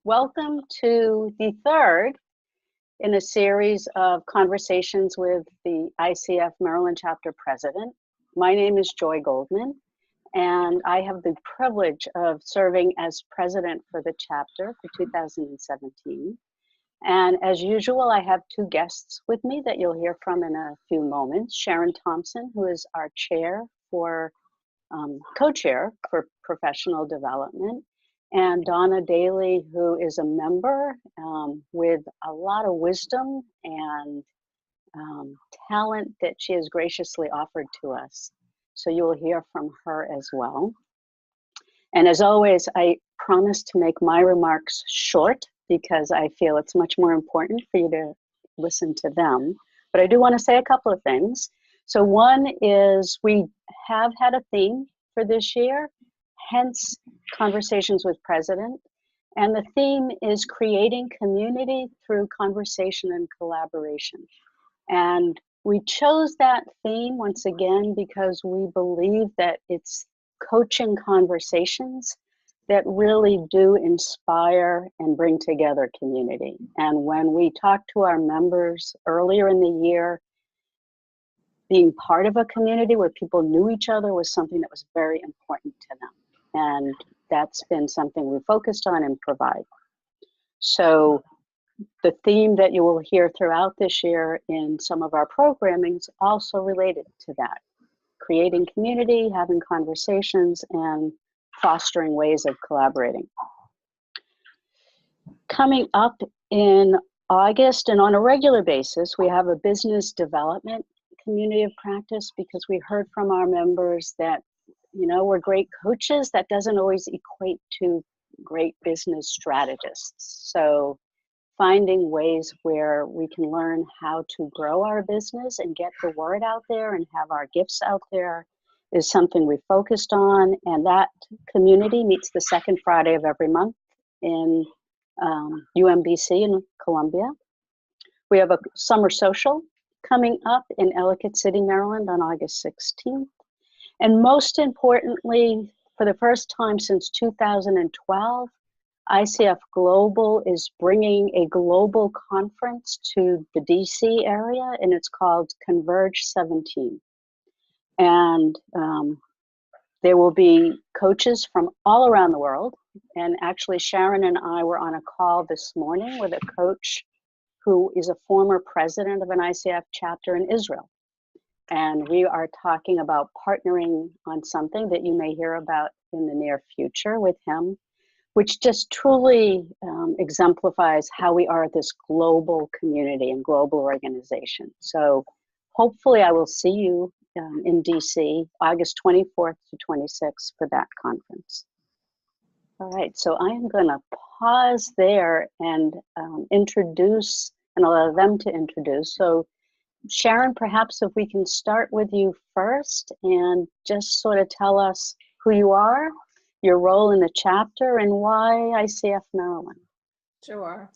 Welcome to the third in a series of conversations with the ICF Maryland chapter president. My name is Joy Goldman, and I have the privilege of serving as president for the chapter for 2017. And as usual, I have two guests with me that you'll hear from in a few moments. Sharon Thompson, who is our chair for co-chair for professional development, and Donna Daly, who is a member with a lot of wisdom and talent that she has graciously offered to us. So you will hear from her as well. And as always, I promise to make my remarks short because I feel it's much more important for you to listen to them. But I do want to say a couple of things. So one is we have had a theme for this year, hence Conversations with President. And the theme is creating community through conversation and collaboration. And we chose that theme once again because we believe that it's coaching conversations that really do inspire and bring together community. And when we talked to our members earlier in the year, being part of a community where people knew each other was something that was very important to them. And that's been something we focused on and provide. So the theme that you will hear throughout this year in some of our programming is also related to that. Creating community, having conversations, and fostering ways of collaborating. Coming up in August and on a regular basis, we have a business development community of practice because we heard from our members that, you know, we're great coaches. That doesn't always equate to great business strategists. So finding ways where we can learn how to grow our business and get the word out there and have our gifts out there is something we focused on. And that community meets the second Friday of every month in UMBC in Columbia. We have a summer social coming up in Ellicott City, Maryland on August 16th. And most importantly, for the first time since 2012, ICF Global is bringing a global conference to the DC area, and it's called Converge 17. And there will be coaches from all around the world. And actually, Sharon and I were on a call this morning with a coach who is a former president of an ICF chapter in Israel. And we are talking about partnering on something that you may hear about in the near future with him, which just truly exemplifies how we are this global community and global organization. So hopefully I will see you in DC, August 24th to 26th for that conference. All right, so I am gonna pause there and introduce, and allow them to introduce. So Sharon, perhaps if we can start with you first and just sort of tell us who you are, your role in the chapter, and why ICF Maryland. Sure.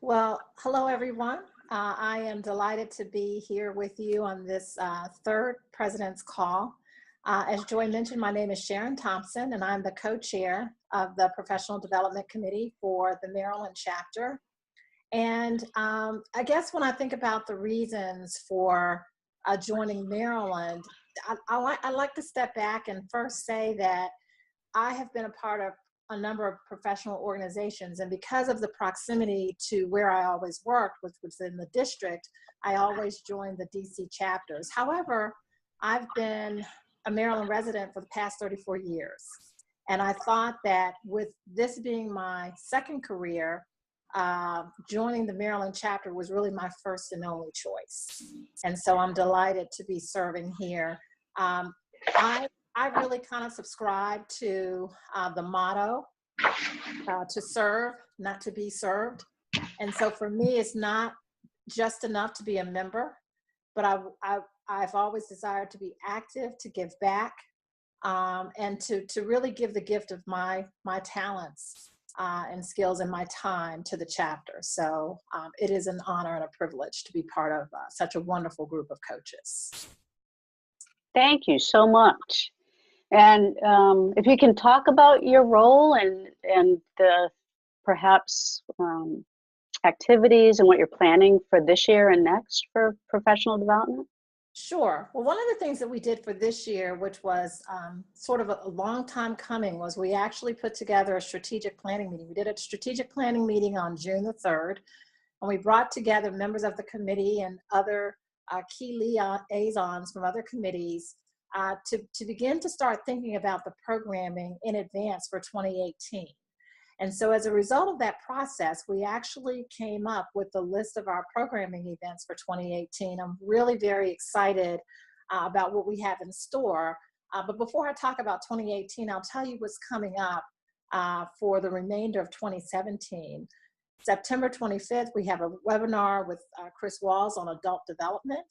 Well, hello, everyone. I am delighted to be here with you on this third President's Call. As Joy mentioned, my name is Sharon Thompson, and I'm the co-chair of the Professional Development Committee for the Maryland chapter. And I guess when I think about the reasons for joining Maryland, I like to step back and first say that I have been a part of a number of professional organizations, and because of the proximity to where I always worked, which was in the district, I always joined the DC chapters. However, I've been a Maryland resident for the past 34 years. And I thought that with this being my second career, joining the Maryland chapter was really my first and only choice. And so I'm delighted to be serving here. I really kind of subscribe to the motto, to serve, not to be served. And so for me, it's not just enough to be a member, but I've always desired to be active, to give back, and to really give the gift of my talents and skills and my time to the chapter. So it is an honor and a privilege to be part of such a wonderful group of coaches. Thank you so much. And if you can talk about your role and the perhaps activities and what you're planning for this year and next for professional development? Sure. Well, one of the things that we did for this year, which was sort of a long time coming, was we actually put together a strategic planning meeting. We did a strategic planning meeting on June the 3rd, and we brought together members of the committee and other key liaisons from other committees to begin to start thinking about the programming in advance for 2018. And so as a result of that process, we actually came up with the list of our programming events for 2018. I'm really very excited about what we have in store. But before I talk about 2018, I'll tell you what's coming up for the remainder of 2017. September 25th, we have a webinar with Chris Walls on adult development.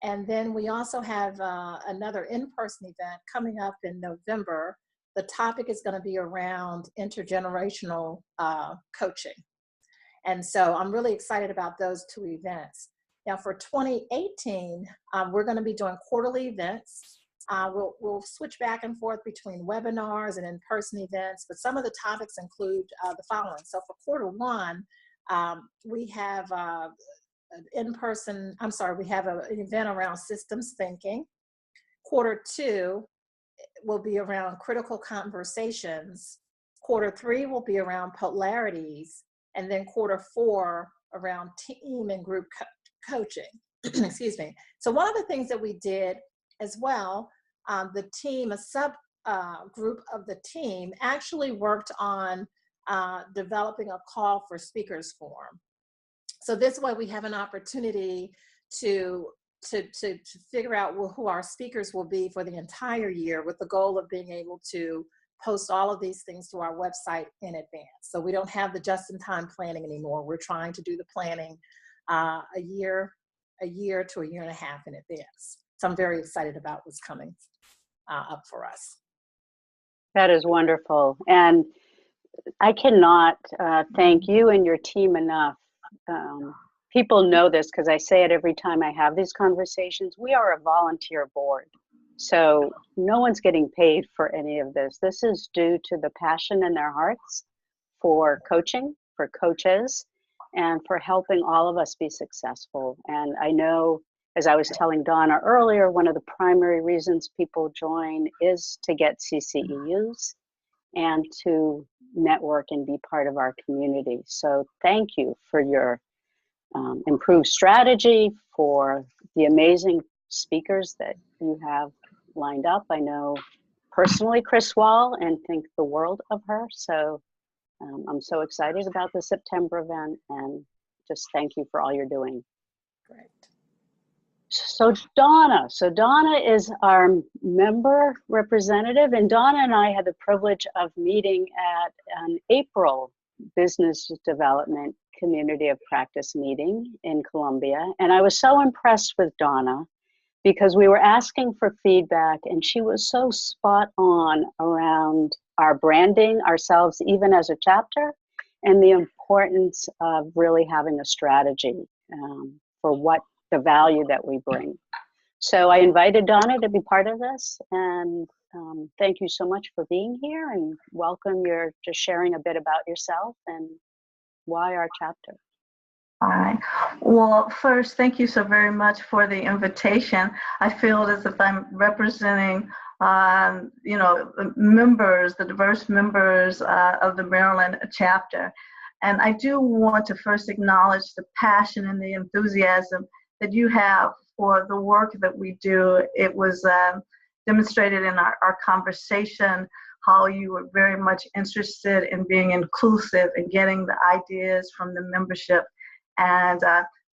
And then we also have another in-person event coming up in November. The topic is going to be around intergenerational coaching. And so I'm really excited about those two events. Now for 2018, we're going to be doing quarterly events. We'll switch back and forth between webinars and in-person events, but some of the topics include the following. So for quarter 1, we have an event around systems thinking. Quarter 2 will be around critical conversations. Quarter 3 will be around polarities. And then quarter 4 around team and group coaching. Excuse me. So one of the things that we did as well, the team, a sub group of the team actually worked on developing a call for speakers forum. So this way we have an opportunity to figure out who our speakers will be for the entire year, with the goal of being able to post all of these things to our website in advance. So we don't have the just-in-time planning anymore. We're trying to do the planning a year to a year and a half in advance. So I'm very excited about what's coming up for us. That is wonderful. And I cannot thank you and your team enough. People know this because I say it every time I have these conversations. We are a volunteer board. So no one's getting paid for any of this. This is due to the passion in their hearts for coaching, for coaches, and for helping all of us be successful. And I know, as I was telling Donna earlier, one of the primary reasons people join is to get CCEUs and to network and be part of our community. So thank you for your improved strategy, for the amazing speakers that you have lined up. I know personally Chris Wall and think the world of her. So I'm so excited about the September event, and just thank you for all you're doing. Great. So Donna is our member representative, and Donna and I had the privilege of meeting at an April Business Development Community of Practice meeting in Columbia. And I was so impressed with Donna because we were asking for feedback, and she was so spot on around our branding ourselves, even as a chapter, and the importance of really having a strategy for what the value that we bring. So I invited Donna to be part of this, and thank you so much for being here, and welcome. You're just sharing a bit about yourself and why our chapter. All right. Well, first, thank you so very much for the invitation. I feel as if I'm representing, the members, the diverse members of the Maryland chapter. And I do want to first acknowledge the passion and the enthusiasm that you have for the work that we do. It was demonstrated in our conversation how you were very much interested in being inclusive and getting the ideas from the membership. And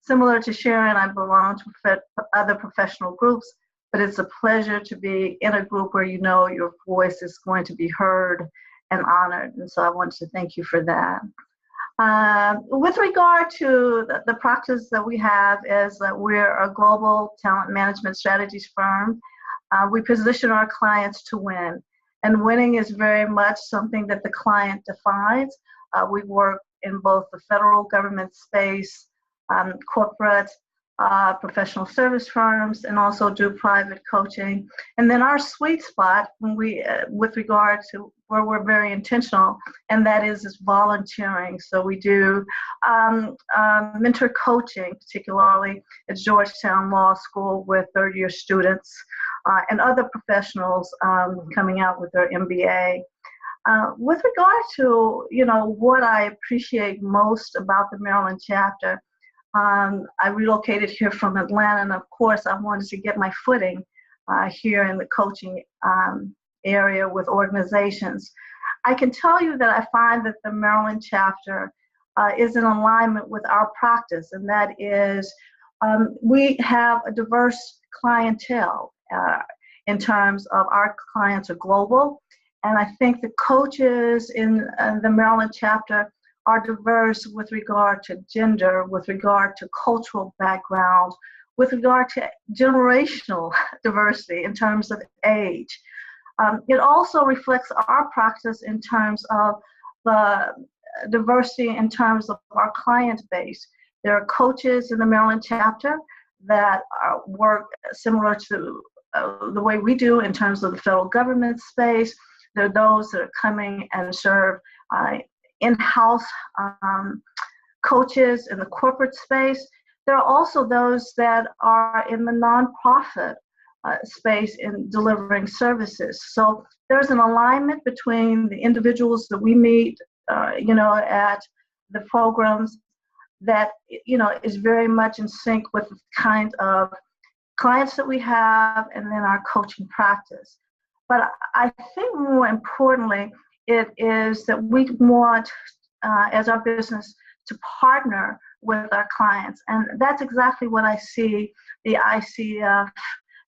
similar to Sharon, I belong to other professional groups, but it's a pleasure to be in a group where you know your voice is going to be heard and honored. And so I want to thank you for that. With regard to the practice that we have is that we're a global talent management strategies firm. We position our clients to win, and winning is very much something that the client defines. We work in both the federal government space, corporate, professional service firms, and also do private coaching. And then our sweet spot, when we, with regard to where we're very intentional, and that is volunteering. So we do mentor coaching, particularly at Georgetown Law School with third-year students and other professionals coming out with their MBA. With regard to, what I appreciate most about the Maryland chapter, I relocated here from Atlanta, and of course I wanted to get my footing here in the coaching area with organizations. I can tell you that I find that the Maryland chapter is in alignment with our practice, and that is we have a diverse clientele in terms of our clients are global, and I think the coaches in the Maryland chapter are diverse with regard to gender, with regard to cultural background, with regard to generational diversity in terms of age. It also reflects our practice in terms of the diversity in terms of our client base. There are coaches in the Maryland chapter that work similar to the way we do in terms of the federal government space. There are those that are coming and serve in-house coaches in the corporate space. There are also those that are in the nonprofit space in delivering services. So there's an alignment between the individuals that we meet, at the programs that, is very much in sync with the kind of clients that we have and then our coaching practice. But I think more importantly, it is that we want, as our business, to partner with our clients. And that's exactly what I see the ICF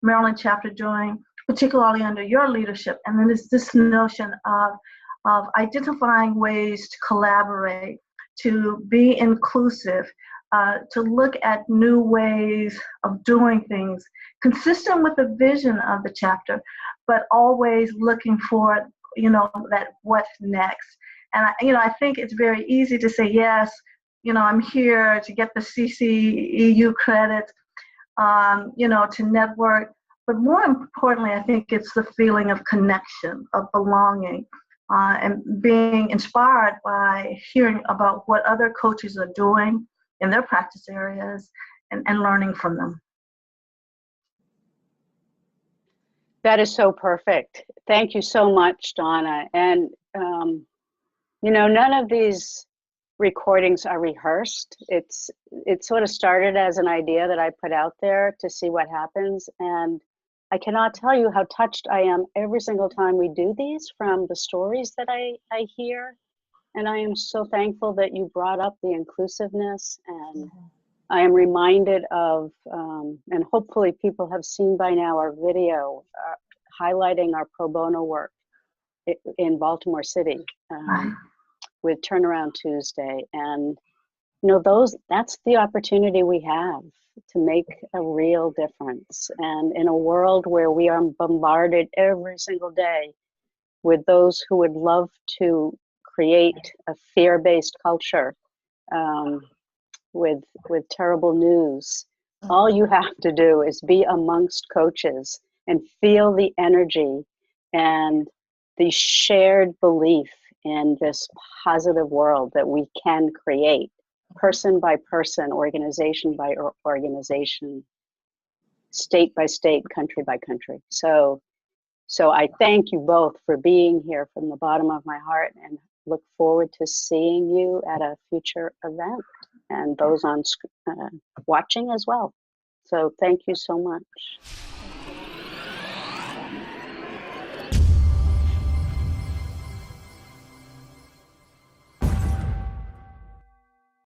Maryland chapter doing, particularly under your leadership. And then it's this notion of identifying ways to collaborate, to be inclusive, to look at new ways of doing things, consistent with the vision of the chapter, but always looking for that what's next. And I think it's very easy to say, yes, I'm here to get the CCEU credit, to network. But more importantly, I think it's the feeling of connection, of belonging, and being inspired by hearing about what other coaches are doing in their practice areas and learning from them. That is so perfect. Thank you so much, Donna. And, none of these recordings are rehearsed. It sort of started as an idea that I put out there to see what happens. And I cannot tell you how touched I am every single time we do these from the stories that I hear. And I am so thankful that you brought up the inclusiveness, and I am reminded of, and hopefully people have seen by now our video highlighting our pro bono work in Baltimore City with Turnaround Tuesday. And that's the opportunity we have to make a real difference. And in a world where we are bombarded every single day with those who would love to create a fear-based culture with terrible news, all you have to do is be amongst coaches and feel the energy and the shared belief in this positive world that we can create, person by person, organization by organization, state by state, country by country. So I thank you both for being here from the bottom of my heart, and look forward to seeing you at a future event, and those on watching as well. So thank you so much.